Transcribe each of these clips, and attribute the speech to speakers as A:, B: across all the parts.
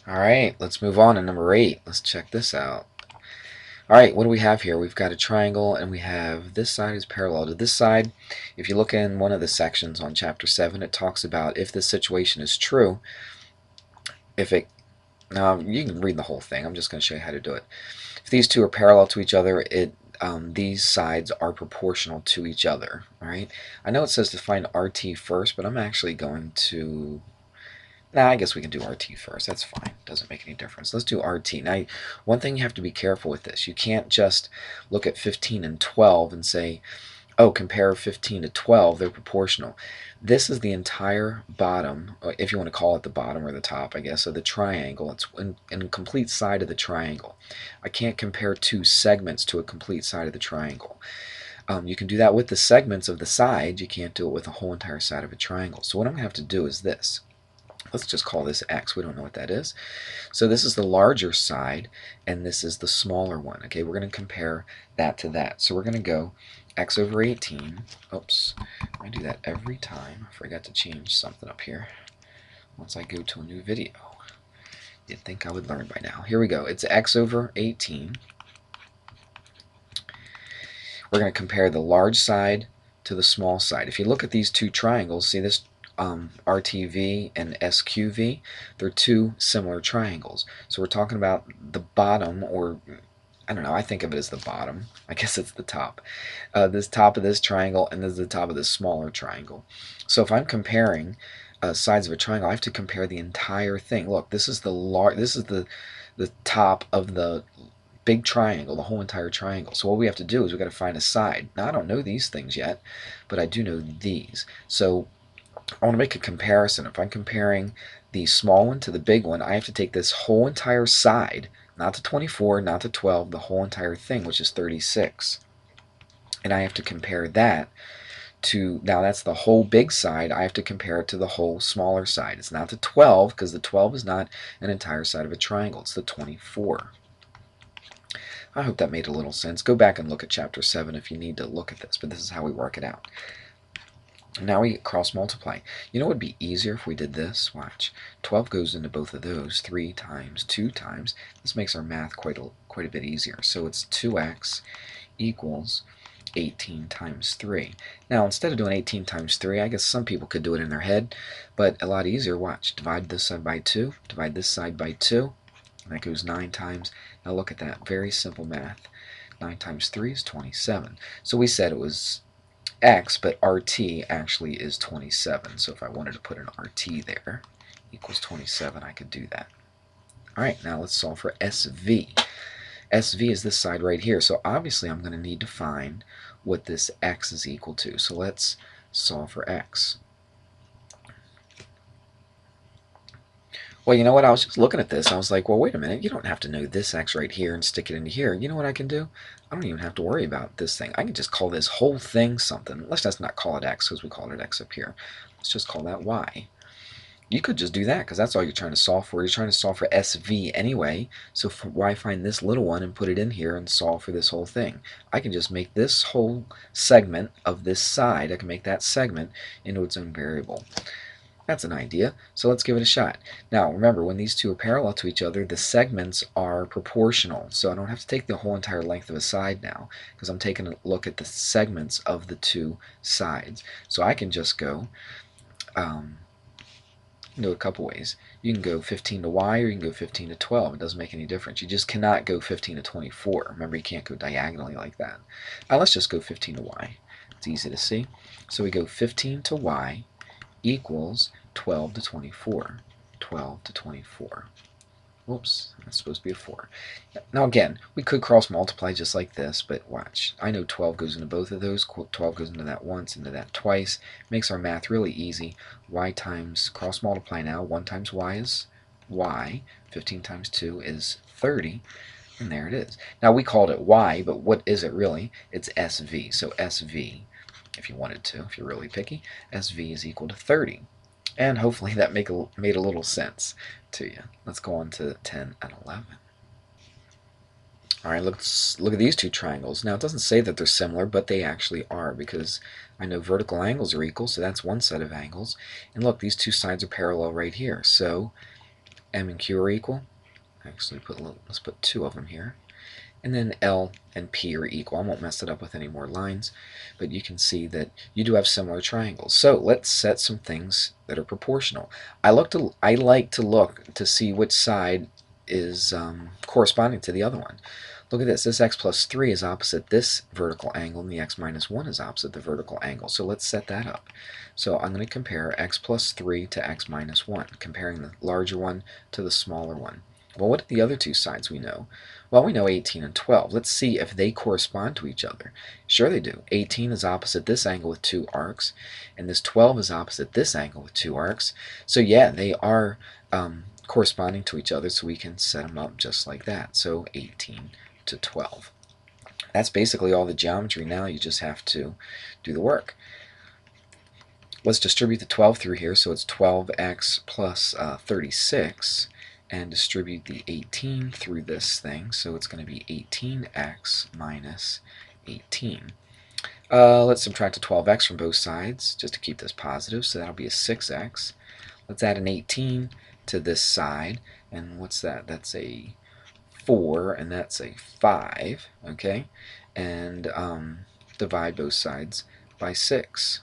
A: Alright, let's move on to number 8. Let's check this out. Alright, what do we have here? We've got a triangle, and we have this side is parallel to this side. If you look in one of the sections on chapter 7, it talks about if this situation is true, if it now you can read the whole thing. I'm just going to show you how to do it. If these two are parallel to each other, these sides are proportional to each other. Alright? I know it says to find RT first, but I'm actually going to I guess we can do RT first. That's fine. Doesn't make any difference. Let's do RT. Now, one thing you have to be careful with this. You can't just look at 15 and 12 and say, oh, compare 15 to 12. They're proportional. This is the entire bottom, if you want to call it the bottom or the top, I guess, of the triangle. It's in a complete side of the triangle. I can't compare two segments to a complete side of the triangle. You can do that with the segments of the side. You can't do it with the whole entire side of a triangle. So what I'm going to have to do is this. Let's just call this x. We don't know what that is. So this is the larger side, and this is the smaller one. Okay, we're going to compare that to that. So we're going to go x over 18. Oops, I do that every time. I forgot to change something up here once I go to a new video. You'd think I would learn by now. Here we go. It's x over 18. We're going to compare the large side to the small side. If you look at these two triangles, see this RTV and SQV, they're two similar triangles. So we're talking about the bottom, or I don't know, I think of it as the bottom. I guess it's the top. This top of this triangle, and this is the top of this smaller triangle. So if I'm comparing sides of a triangle, I have to compare the entire thing. Look, this is the top of the big triangle, the whole entire triangle. So what we have to do is we've got to find a side. Now I don't know these things yet, but I do know these. So I want to make a comparison. If I'm comparing the small one to the big one, I have to take this whole entire side, not the 24, not the 12, the whole entire thing, which is 36. And I have to compare that to, now that's the whole big side, I have to compare it to the whole smaller side. It's not the 12, because the 12 is not an entire side of a triangle. It's the 24. I hope that made a little sense. Go back and look at chapter 7 if you need to look at this, but this is how we work it out. Now we cross multiply. You know what would be easier if we did this? Watch. 12 goes into both of those 3 times, 2 times. This makes our math quite a bit easier. So it's 2x equals 18 times 3. Now instead of doing 18 times 3, I guess some people could do it in their head, but a lot easier. Watch. Divide this side by 2, divide this side by 2, and that goes 9 times. Now look at that. Very simple math. 9 times 3 is 27. So we said it was x, but RT actually is 27. So if I wanted to put an RT there, equals 27, I could do that. Alright, now let's solve for SV. SV is this side right here, so obviously I'm going to need to find what this x is equal to. So let's solve for x. Well, you know what? I was just looking at this. I was like, well, wait a minute. You don't have to know this x right here and stick it into here. You know what I can do? I don't even have to worry about this thing. I can just call this whole thing something. Let's just not call it x because we called it x up here. Let's just call that y. You could just do that because that's all you're trying to solve for. You're trying to solve for SV anyway. So why find this little one and put it in here and solve for this whole thing? I can just make this whole segment of this side, I can make that segment into its own variable. That's an idea, so let's give it a shot. Now remember, when these two are parallel to each other, the segments are proportional, so I don't have to take the whole entire length of a side now, because I'm taking a look at the segments of the two sides. So I can just go do a couple ways. You can go 15 to y, or you can go 15 to 12. It doesn't make any difference. You just cannot go 15 to 24. Remember, you can't go diagonally like that. Let's just go 15 to y. It's easy to see. So we go 15 to y equals 12 to 24. 12 to 24. Whoops, that's supposed to be a 4. Now again, we could cross multiply just like this, but watch. I know 12 goes into both of those. 12 goes into that once, into that twice. Makes our math really easy. Y times, cross multiply now. 1 times y is y. 15 times 2 is 30. And there it is. Now we called it y, but what is it really? It's SV. So SV, if you wanted to, if you're really picky, SV is equal to 30. And hopefully that made a little sense to you. Let's go on to 10 and 11. Alright, let's look at these two triangles. Now it doesn't say that they're similar, but they actually are, because I know vertical angles are equal, so that's one set of angles. And look, these two sides are parallel right here. So M and Q are equal. Actually, let's put two of them here. And then L and P are equal. I won't mess it up with any more lines, but you can see that you do have similar triangles. So let's set some things that are proportional. I like to look to see which side is corresponding to the other one. Look at this. This x plus 3 is opposite this vertical angle, and the x minus 1 is opposite the vertical angle. So let's set that up. So I'm going to compare x plus 3 to x minus 1, comparing the larger one to the smaller one. Well, what are the other two sides we know? Well, we know 18 and 12. Let's see if they correspond to each other. Sure they do. 18 is opposite this angle with 2 arcs, and this 12 is opposite this angle with 2 arcs. So yeah, they are corresponding to each other, so we can set them up just like that. So 18 to 12. That's basically all the geometry. Now you just have to do the work. Let's distribute the 12 through here, so it's 12x plus 36, and distribute the 18 through this thing, so it's going to be 18x minus 18. Let's subtract a 12x from both sides, just to keep this positive, so that'll be a 6x. Let's add an 18 to this side, and what's that? That's a 4, and that's a 5, okay? And divide both sides by 6.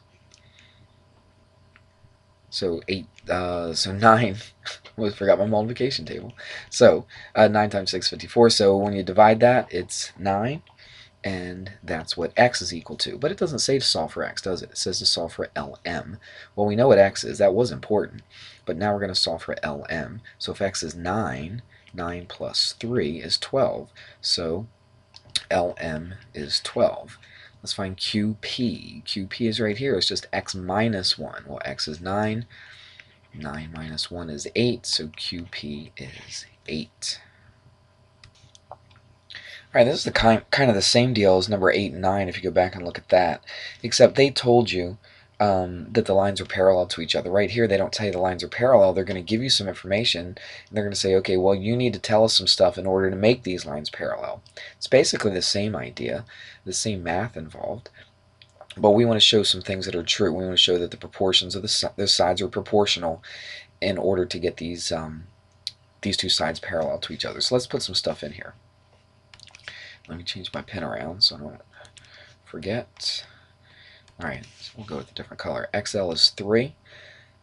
A: So 9, I forgot my multiplication table. So 9 times 6 is 54. So when you divide that, it's 9, and that's what x is equal to. But it doesn't say to solve for x, does it? It says to solve for LM. Well, we know what x is. That was important. But now we're going to solve for LM. So if x is 9, 9 plus 3 is 12. So LM is 12. Let's find QP. QP is right here. It's just x minus 1. Well, x is 9. 9 minus 1 is 8, so QP is 8. Alright, this is the kind of the same deal as number 8 and 9 if you go back and look at that, except they told you that the lines are parallel to each other. Right here, they don't tell you the lines are parallel. They're going to give you some information, and they're going to say, okay, well, you need to tell us some stuff in order to make these lines parallel. It's basically the same idea, the same math involved, but we want to show some things that are true. We want to show that the proportions of the sides are proportional in order to get these two sides parallel to each other. So let's put some stuff in here. Let me change my pen around so I don't forget. Alright, so we'll go with a different color. XL is 3,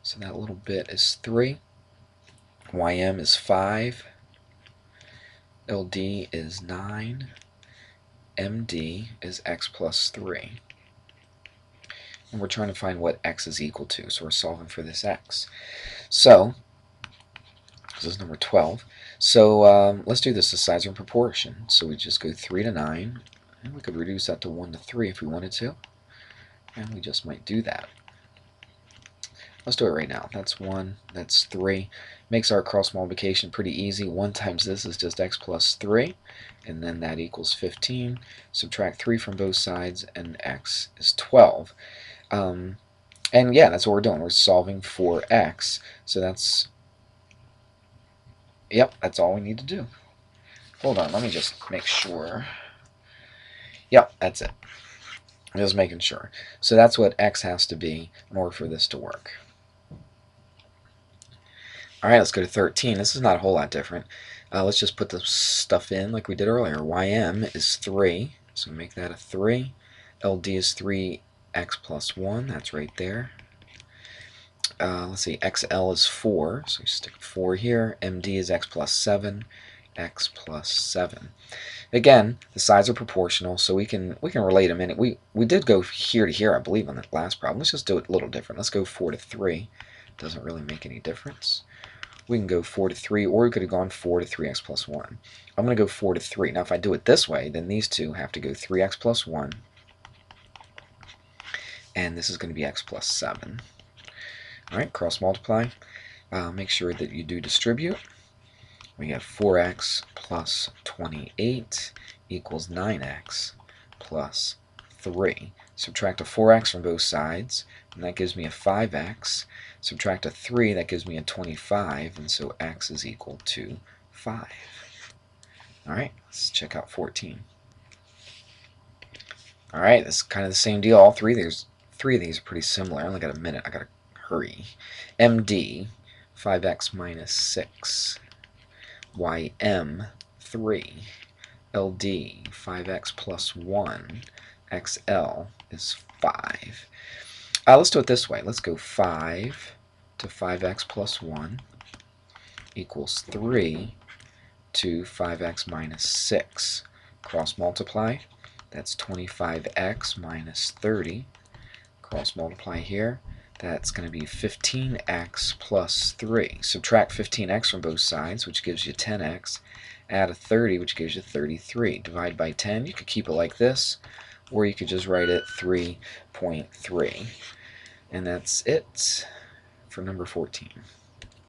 A: so that little bit is 3. YM is 5. LD is 9. MD is x plus 3. And we're trying to find what x is equal to, so we're solving for this x. So, this is number 12. So let's do this. The sides are in proportion. So we just go 3 to 9, and we could reduce that to 1 to 3 if we wanted to. And we just might do that. Let's do it right now. That's 1, that's 3. Makes our cross multiplication pretty easy. 1 times this is just x plus 3, and then that equals 15. Subtract 3 from both sides, and x is 12. And yeah, that's what we're doing. We're solving for x. So that's, yep, that's all we need to do. Hold on, let me just make sure. Yep, that's it. Just making sure. So that's what x has to be in order for this to work. Alright, let's go to 13. This is not a whole lot different. Let's just put the stuff in like we did earlier. YM is 3, so make that a 3. LD is 3x plus 1, that's right there. Let's see, XL is 4, so we stick 4 here. MD is x plus 7, x plus 7. Again, the sides are proportional, so we can relate them in. We did go here to here, I believe, on that last problem. Let's just do it a little different. Let's go 4 to 3. Doesn't really make any difference. We can go 4 to 3, or we could have gone 4 to 3x plus 1. I'm going to go 4 to 3. Now, if I do it this way, then these two have to go 3x plus 1, and this is going to be x plus 7. All right, cross multiply. Make sure that you do distribute. We have 4x plus 28 equals 9x plus 3. Subtract a 4x from both sides, and that gives me a 5x. Subtract a 3, that gives me a 25, and so x is equal to 5. Alright, let's check out 14. Alright, this is kind of the same deal. All three of these are pretty similar. I only got a minute. I got to hurry. MD, 5x minus 6, ym 3, ld 5x plus 1, xl is 5. Let's do it this way. Let's go 5 to 5x plus 1 equals 3 to 5x minus 6. Cross multiply. That's 25x minus 30. Cross multiply here. That's going to be 15x plus 3. Subtract 15x from both sides, which gives you 10x. Add a 30, which gives you 33. Divide by 10. You could keep it like this, or you could just write it 3.3. And that's it for number 14.